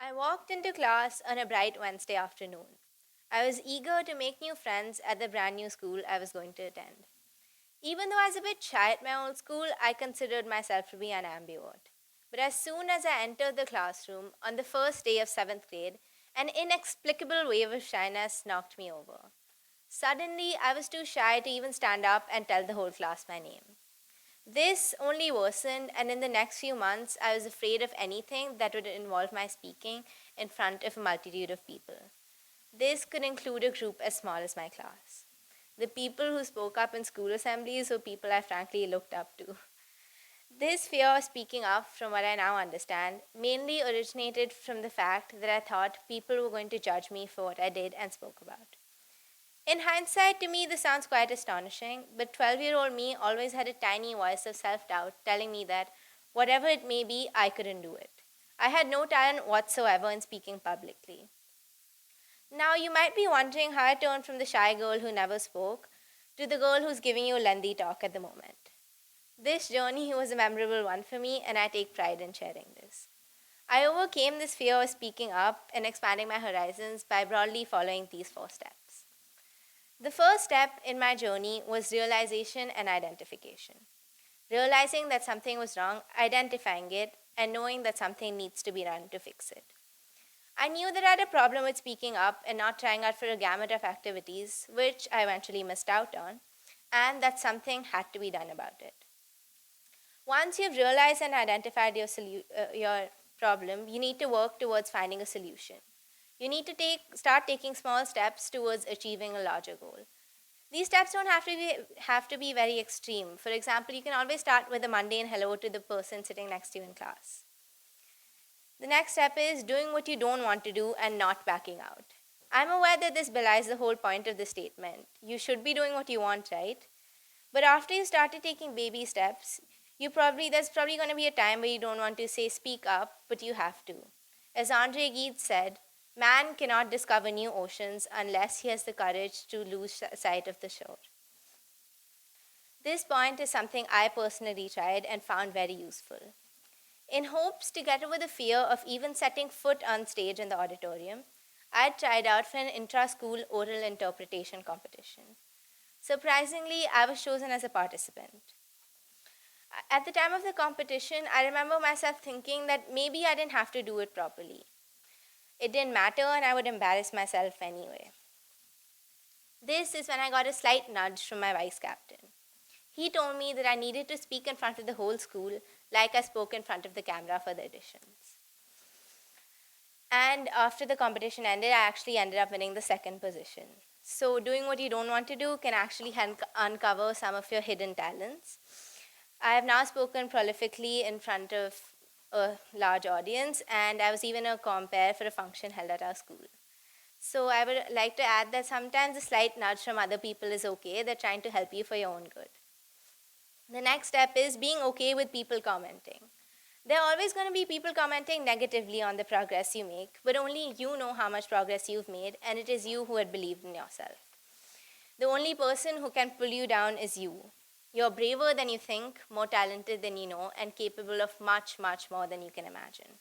I walked into class on a bright Wednesday afternoon. I was eager to make new friends at the brand new school I was going to attend. Even though I was a bit shy at my old school, I considered myself to be an ambivert. But as soon as I entered the classroom on the first day of seventh grade, an inexplicable wave of shyness knocked me over. Suddenly, I was too shy to even stand up and tell the whole class my name. This only worsened, and in the next few months, I was afraid of anything that would involve my speaking in front of a multitude of people. This could include a group as small as my class. The people who spoke up in school assemblies were people I frankly looked up to. This fear of speaking up, from what I now understand, mainly originated from the fact that I thought people were going to judge me for what I did and spoke about. In hindsight, to me, this sounds quite astonishing, but 12-year-old me always had a tiny voice of self doubt telling me that whatever it may be, I couldn't do it. I had no talent whatsoever in speaking publicly. Now, you might be wondering how I turned from the shy girl who never spoke to the girl who's giving you a lengthy talk at the moment. This journey was a memorable one for me, and I take pride in sharing this. I overcame this fear of speaking up and expanding my horizons by broadly following these four steps. The first step in my journey was realization and identification. Realizing that something was wrong, identifying it, and knowing that something needs to be done to fix it. I knew that I had a problem with speaking up and not trying out for a gamut of activities, which I eventually missed out on, and that something had to be done about it. Once you've realized and identified your problem, you need to work towards finding a solution. You need to start taking small steps towards achieving a larger goal. These steps don't have to be very extreme. For example, you can always start with a mundane hello to the person sitting next to you in class. The next step is doing what you don't want to do and not backing out. I'm aware that this belies the whole point of the statement. You should be doing what you want, right? But after you started taking baby steps, there's probably going to be a time where you don't want to say speak up, but you have to. As Andre Gide said, man cannot discover new oceans unless he has the courage to lose sight of the shore. This point is something I personally tried and found very useful. In hopes to get over the fear of even setting foot on stage in the auditorium, I tried out for an intra-school oral interpretation competition. Surprisingly, I was chosen as a participant. At the time of the competition, I remember myself thinking that maybe I didn't have to do it properly. It didn't matter and I would embarrass myself anyway. This is when I got a slight nudge from my vice captain. He told me that I needed to speak in front of the whole school like I spoke in front of the camera for the auditions. And after the competition ended, I actually ended up winning the second position. So doing what you don't want to do can actually uncover some of your hidden talents. I have now spoken prolifically in front of a large audience, and I was even a compere for a function held at our school. So I would like to add that sometimes a slight nudge from other people is okay. They're trying to help you for your own good. The next step is being okay with people commenting. There are always going to be people commenting negatively on the progress you make, but only you know how much progress you've made, and it is you who had believed in yourself. The only person who can pull you down is you. You're braver than you think, more talented than you know, and capable of much, much more than you can imagine.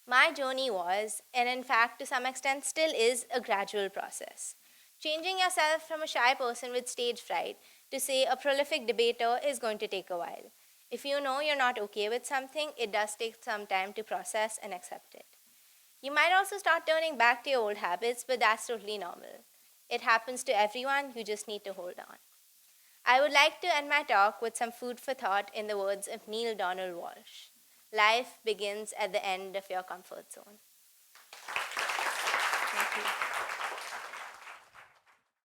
My journey was, and in fact to some extent still is, a gradual process. Changing yourself from a shy person with stage fright to, say, a prolific debater is going to take a while. If you know you're not okay with something, it does take some time to process and accept it. You might also start turning back to your old habits, but that's totally normal. It happens to everyone, you just need to hold on. I would like to end my talk with some food for thought in the words of Neil Donald Walsh. Life begins at the end of your comfort zone. Thank you.